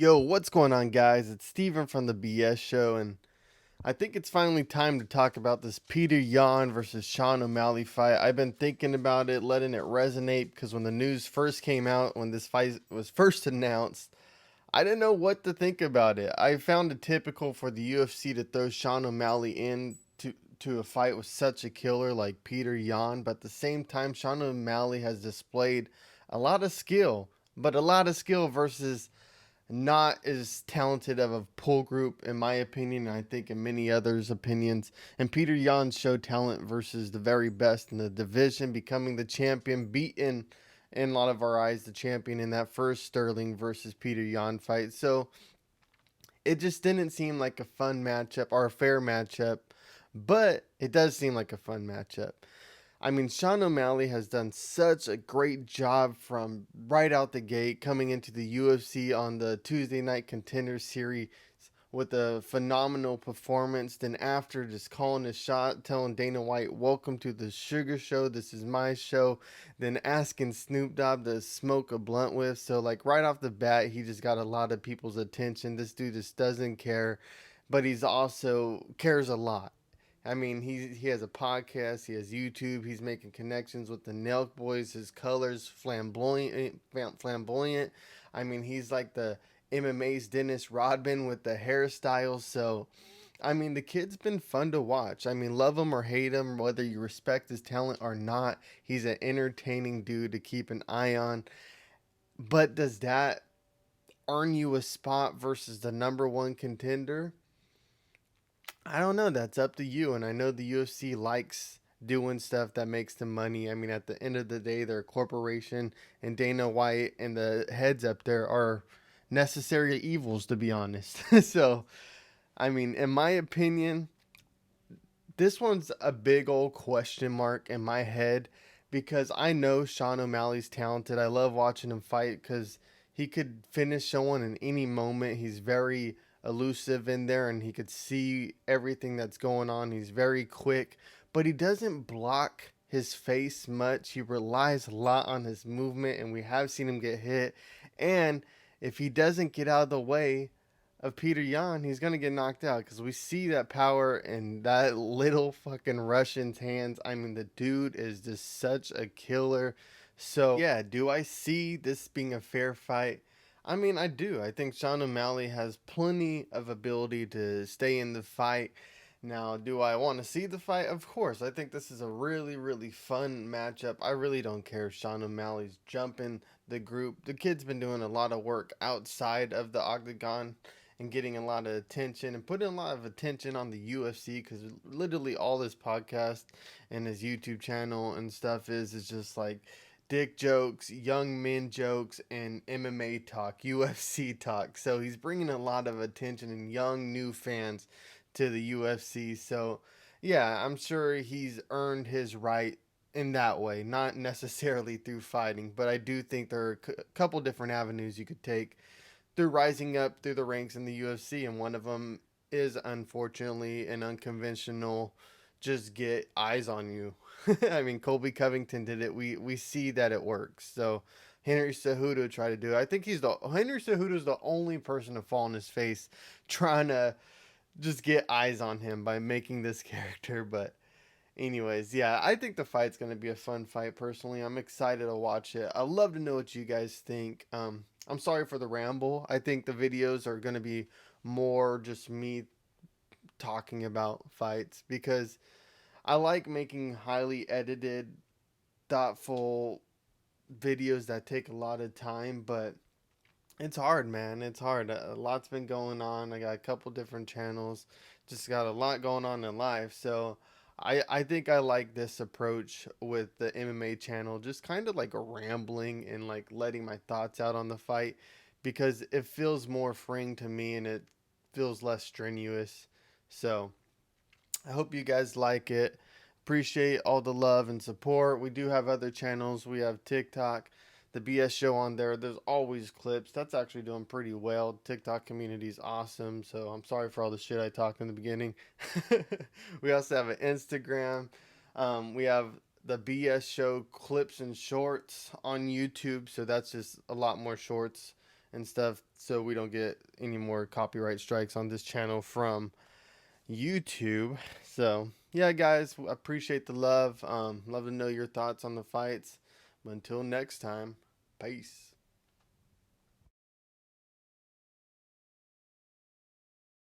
Yo, what's going on, guys? It's Steven from the BS Show, and I think it's finally time to talk about this Peter Yan versus Sean O'Malley fight. I've been thinking about it, letting it resonate, because when the news first came out, when this fight was first announced, I didn't know what to think about it. I found it typical for the UFC to throw Sean O'Malley in to a fight with such a killer like Peter Yan, but at the same time, Sean O'Malley has displayed a lot of skill, but a lot of skill versus not as talented of a pull group, in my opinion, and I think in many others' opinions. And Peter Yan showed talent versus the very best in the division, becoming the champion, beaten in a lot of our eyes the champion in that first Sterling versus Peter Yan fight. So it just didn't seem like a fun matchup or a fair matchup, but it does seem like a fun matchup. I mean, Sean O'Malley has done such a great job from right out the gate, coming into the UFC on the Tuesday Night Contender Series with a phenomenal performance. Then after, just calling his shot, telling Dana White, "Welcome to the Sugar Show. This is my show." Then asking Snoop Dogg to smoke a blunt with. So like right off the bat, he just got a lot of people's attention. This dude just doesn't care, but he's also cares a lot. I mean, he has a podcast, he has YouTube, he's making connections with the Nelk boys. His colors flamboyant. I mean, he's like the MMA's Dennis Rodman with the hairstyles. So, I mean, the kid's been fun to watch. I mean, love him or hate him, whether you respect his talent or not, he's an entertaining dude to keep an eye on. But does that earn you a spot versus the number one contender? I don't know. That's up to you. And I know the UFC likes doing stuff that makes them money. I mean, at the end of the day, they're a corporation, and Dana White and the heads up there are necessary evils, to be honest. So, I mean, in my opinion, this one's a big old question mark in my head because I know Sean O'Malley's talented. I love watching him fight because he could finish someone in any moment. He's very elusive in there and he could see everything that's going on. He's very quick, but he doesn't block his face much. He relies a lot on his movement, and we have seen him get hit. And if he doesn't get out of the way, of Peter Yan, he's gonna get knocked out because we see that power in that little fucking Russian's hands. I mean, the dude is just such a killer. So yeah, do I see this being a fair fight? I mean, I do. I think Sean O'Malley has plenty of ability to stay in the fight. Now, do I want to see the fight? Of course. I think this is a really, really fun matchup. I really don't care if Sean O'Malley's jumping the group. The kid's been doing a lot of work outside of the octagon and getting a lot of attention and putting a lot of attention on the UFC, because literally all this podcast and his YouTube channel and stuff is just like dick jokes, young men jokes, and MMA talk, UFC talk. So he's bringing a lot of attention and young new fans to the UFC. So yeah, I'm sure he's earned his right in that way, not necessarily through fighting, but I do think there are a couple different avenues you could take through rising up through the ranks in the UFC, and one of them is unfortunately an unconventional just get eyes on you. I mean, Colby Covington did it. We see that it works. So Henry Cejudo tried to do it. I think Henry Cejudo is the only person to fall on his face trying to just get eyes on him by making this character. But anyways, yeah, I think the fight's gonna be a fun fight. Personally, I'm excited to watch it. I'd love to know what you guys think. I'm sorry for the ramble. I think the videos are gonna be more just me talking about fights because I like making highly edited, thoughtful videos that take a lot of time, but it's hard, man. It's hard. A lot's been going on. I got a couple different channels. Just got a lot going on in life. So I think I like this approach with the MMA channel. Just kind of like rambling and like letting my thoughts out on the fight because it feels more freeing to me and it feels less strenuous. So I hope you guys like it. Appreciate all the love and support. We do have other channels. We have TikTok, the BS show on there. There's always clips. That's actually doing pretty well. TikTok community is awesome. So I'm sorry for all the shit I talked in the beginning. We also have an Instagram. We have the BS show clips and shorts on YouTube. So that's just a lot more shorts and stuff, so we don't get any more copyright strikes on this channel from YouTube. So yeah, guys, I appreciate the love. Love to know your thoughts on the fights. But until next time, peace.